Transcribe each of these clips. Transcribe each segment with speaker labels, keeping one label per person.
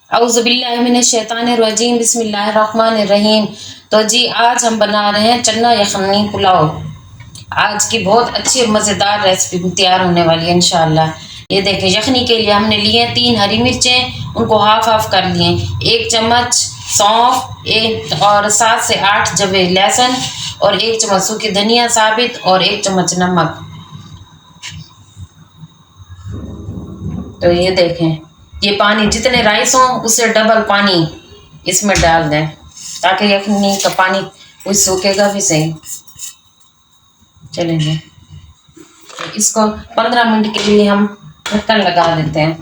Speaker 1: औज़ुबिल्लाहिमिनश्शैतानिर्रजीम बिस्मिल्लाहिर्रहमानिर्रहीम। तो जी आज हम बना रहे हैं चना यखनी पुलाव। आज की बहुत अच्छी और मज़ेदार रेसिपी तैयार होने वाली है इंशाअल्लाह। ये देखिए यखनी के लिए हमने लिए 3 हरी मिर्चें, उनको हाफ हाफ कर लिए, 1 चम्मच सौंफ, एक और 7 से 8 जवे लहसुन और 1 चम्मच सूखी धनिया साबित और 1 चम्मच नमक। तो ये देखें, ये पानी जितने राइस हो उससे डबल पानी इसमें डाल दें ताकि यखनी का पानी कुछ सूखेगा भी सही। चलेंगे तो इसको 15 मिनट के लिए हम ढक्कन लगा देते हैं।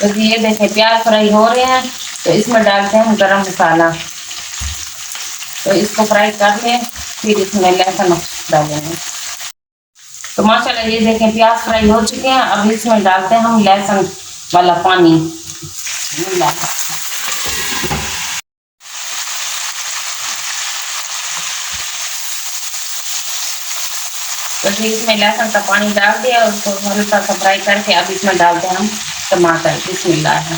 Speaker 1: तो ये देखें प्याज फ्राई हो रहे हैं, तो इसमें डालते हैं गरम मसाला। तो इसको फ्राई कर लें, फिर इसमें लहसुन डालेंगे। तो माशाल्लाह ये देखें प्याज फ्राई हो चुके हैं। अब इसमें डालते हैं हम लहसुन वाला पानी। तो फिर इसमें लहसुन का पानी डाल दिया और उसको हल्का सा फ्राई करके अब इसमें डालते हैं हम टमाटर। बिस्मिल्लाह।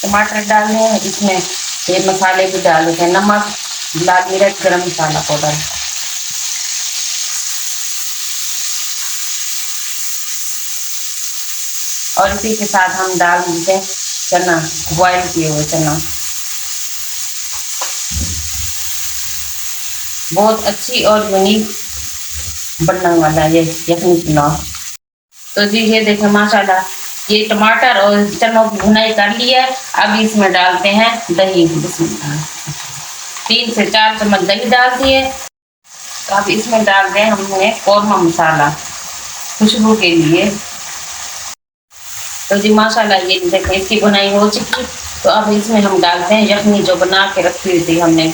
Speaker 1: टमाटर डाल दें, इसमें ये मसाले भी डाल देते हैं, नमक, लाल मिर्च, गरम मसाला पाउडर। और इसी के साथ हम डाल देते हैं चना, बॉयल किए हुए चना। बहुत अच्छी और यूनिक बनने वाला ये यखनी पुलाव। तो जी ये देखें माशाल्लाह ये टमाटर और चनों की भुनाई कर ली है। अब इसमें डालते हैं दही। 3 से 4 चम्मच दही डाल दिए। तो अब इसमें डाल दें हमने कौरमा मसाला खुशबू के लिए। तो जी माशाल्लाह ये देखें इसकी बुनाई हो चुकी। तो अब इसमें हम डालते हैं यखनी जो बना के रखी हुई थी हमने।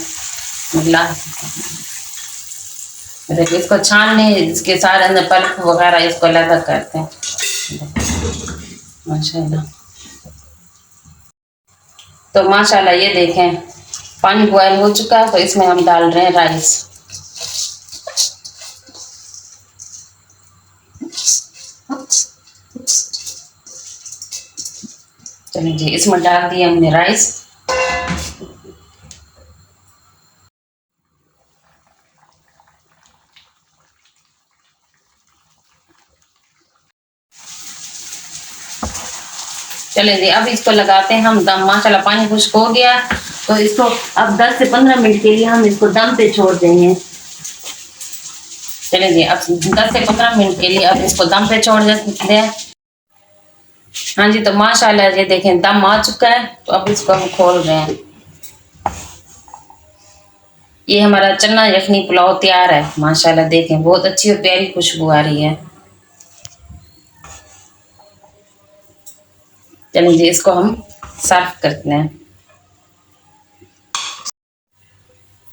Speaker 1: देखिए इसको छानने, इसके सारे अंदर पल्प वगैरह इसको अलग करते हैं माशाल्लाह। तो माशाल्लाह ये देखें पानी बॉयल हो चुका है। तो इसमें हम डाल रहे हैं राइस। चलिए जी इसमें डाल दिए हमने राइस। चले जी अब इसको लगाते हैं हम दम। माशाल्लाह पानी खुश्क हो गया। तो इसको अब 10 से 15 मिनट के लिए हम इसको दम पे छोड़ देंगे। चले जी अब 10 से 15 मिनट के लिए अब इसको दम पे छोड़ देते हैं। हाँ जी तो माशाल्लाह ये देखें दम आ चुका है। तो अब इसको हम खोल रहे हैं। ये हमारा चना यखनी पुलाव तैयार है। माशाल्लाह देखें बहुत अच्छी और प्यारी खुशबू आ रही है। चलिए जी इसको हम सर्व करते हैं।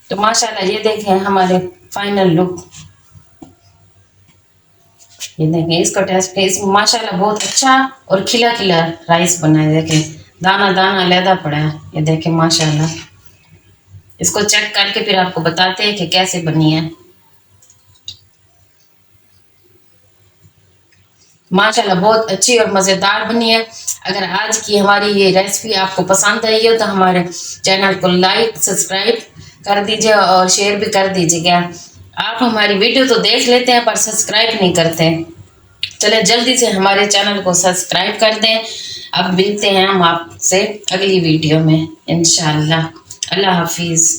Speaker 1: तो माशाल्लाह ये देखें हमारे फाइनल लुक। ये देखें इसका टेस्ट इस माशाल्लाह बहुत अच्छा और खिला खिला राइस बना है। देखें दाना दाना अलहदा पड़ा है। ये देखें माशाल्लाह। इसको चेक करके फिर आपको बताते हैं कि कैसे बनी है। माशाल्लाह बहुत अच्छी और मज़ेदार बनी है। अगर आज की हमारी ये रेसिपी आपको पसंद आई हो तो हमारे चैनल को लाइक सब्सक्राइब कर दीजिए और शेयर भी कर दीजिएगा। आप हमारी वीडियो तो देख लेते हैं पर सब्सक्राइब नहीं करते। चले जल्दी से हमारे चैनल को सब्सक्राइब कर दें। अब मिलते हैं हम आपसे अगली वीडियो में इंशाअल्लाह। अल्लाह हाफिज़।